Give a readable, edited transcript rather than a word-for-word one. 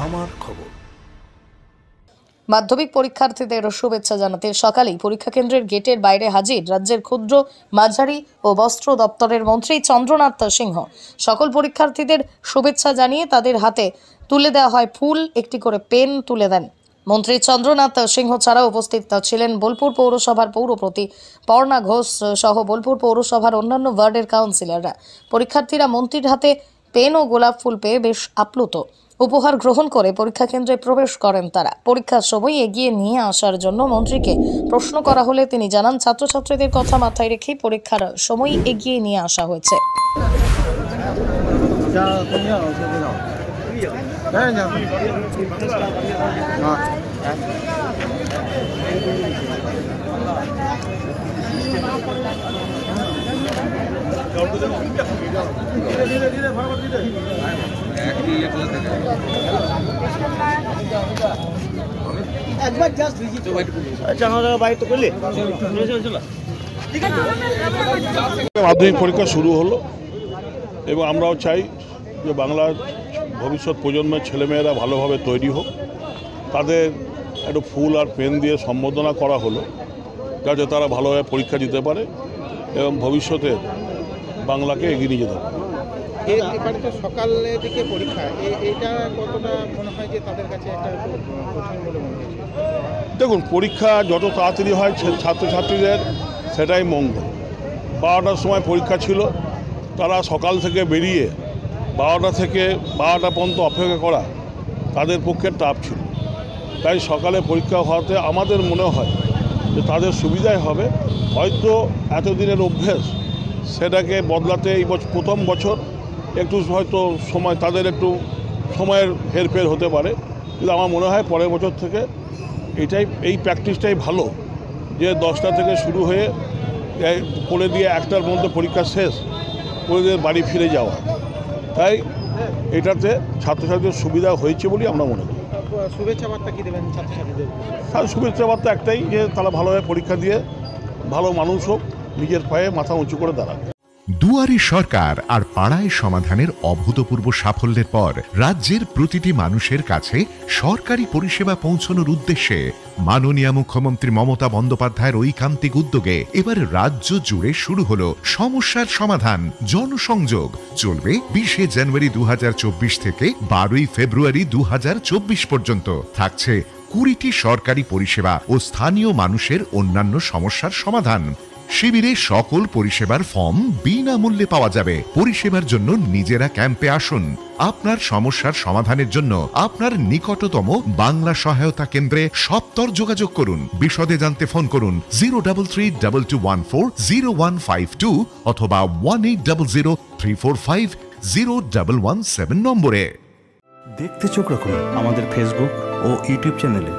আমার খবর। মাধ্যমিক পরীক্ষার্থীদের শুভেচ্ছা জানাতে সকালেই পরীক্ষা কেন্দ্রের গেটের বাইরে হাজির রাজ্যের ক্ষুদ্র, মাঝারি ও বস্ত্র দপ্তরের মন্ত্রী চন্দ্রনাথ সিংহ। সকল পরীক্ষার্থীদের শুভেচ্ছা জানিয়ে তাদের হাতে তুলে দেওয়া হয় ফুল, একটি করে পেন তুলে দেন। মন্ত্রী চন্দ্রনাথ সিংহ ছাড়াও উপস্থিত ছিলেন বোলপুর পৌরসভার পৌরপতি পর্ণা ঘোষ সহ বোলপুর পৌরসভার অন্যান্য ওয়ার্ডের কাউন্সিলররা। পরীক্ষার্থীরা মন্ত্রীর হাতে পেন ও গোলাপ ফুল পেয়ে বেশ আপ্লুত। উপহার গ্রহণ করে পরীক্ষা কেন্দ্রে প্রবেশ করেন তারা। পরীক্ষার সময় এগিয়ে নিয়ে আসার জন্য মন্ত্রীকে প্রশ্ন করা হলে তিনি জানান, ছাত্রছাত্রীদের কথা মাথায় রেখে পরীক্ষার সময় এগিয়ে নিয়ে আসা হয়েছে। মাধ্যমিক পরীক্ষা শুরু হলো এবং আমরাও চাই যে বাংলার ভবিষ্যৎ প্রজন্মের ছেলেমেয়েরা ভালোভাবে তৈরি হোক। তাদের একটু ফুল আর পেন দিয়ে সম্বোধনা করা হলো যাতে তারা ভালোভাবে পরীক্ষা দিতে পারে এবং ভবিষ্যতে বাংলাকে এগিয়ে নিয়ে যেতে পারে। এবারে তো সকালের দিকে পরীক্ষা, এইটা কতটা মনে হয় যে তাদের কাছে একটা কঠিন বলে মনে হচ্ছে? দেখুন, পরীক্ষা যত তাড়াতাড়ি হয় ছাত্রছাত্রীদের সেটাই মঙ্গল। 12টার সময় পরীক্ষা ছিল, তারা সকাল থেকে বেরিয়ে 12টা থেকে 12টা পর্যন্ত অপেক্ষা করা তাদের পক্ষে টাফ ছিল। তাই সকালে পরীক্ষা হওয়াতে আমাদের মনে হয় যে তাদের সুবিধাই হবে। হয়তো এতদিনের অভ্যেস সেটাকে বদলাতে এই প্রথম বছর একটু হয়তো সময়, তাদের একটু সময়ের হেরফের হতে পারে, কিন্তু আমার মনে হয় পরের বছর থেকে এই প্র্যাকটিসটাই ভালো, যে 10টা থেকে শুরু হয়ে করে দিয়ে 1টার মধ্যে পরীক্ষা শেষ করে দিয়ে বাড়ি ফিরে যাওয়া। তাই এটাতে ছাত্রছাত্রীদের সুবিধা হয়েছে বলেই আমরা মনে করি। শুভেচ্ছা বার্তা কি দেবেন ছাত্রছাত্রীদের? আর শুভেচ্ছা বার্তা একটাই, যে তারা ভালোভাবে পরীক্ষা দিয়ে ভালো মানুষ হোক, নিজের পায়ে মাথা উঁচু করে দাঁড়াক। দুয়ারে সরকার আর পাড়ায় সমাধানের অভূতপূর্ব সাফল্যের পর রাজ্যের প্রতিটি মানুষের কাছে সরকারি পরিষেবা পৌঁছানোর উদ্দেশ্যে মাননীয় মুখ্যমন্ত্রী মমতা বন্দ্যোপাধ্যায়ের ঐকান্তিক উদ্যোগে এবার রাজ্য জুড়ে শুরু হলো সমস্যার সমাধান জনসংযোগ। চলবে 20শে জানুয়ারি 2024 থেকে 12ই ফেব্রুয়ারি 2024 পর্যন্ত। থাকছে 20টি সরকারি পরিষেবা ও স্থানীয় মানুষের অন্যান্য সমস্যার সমাধান। শিবিরে সকল পরিষেবার ফর্ম বিনামূল্যে পাওয়া যাবে। পরিষেবার জন্য নিজেরা ক্যাম্পে আসুন। আপনার সমস্যার সমাধানের জন্য আপনার নিকটতম বাংলা সহায়তা কেন্দ্রে সত্বর যোগাযোগ করুন। বিশদে জানতে ফোন করুন 0332140152 অথবা 180034501117 নম্বরে। দেখতে চোখ রাখুন আমাদের ফেসবুক ও ইউটিউব চ্যানেলে।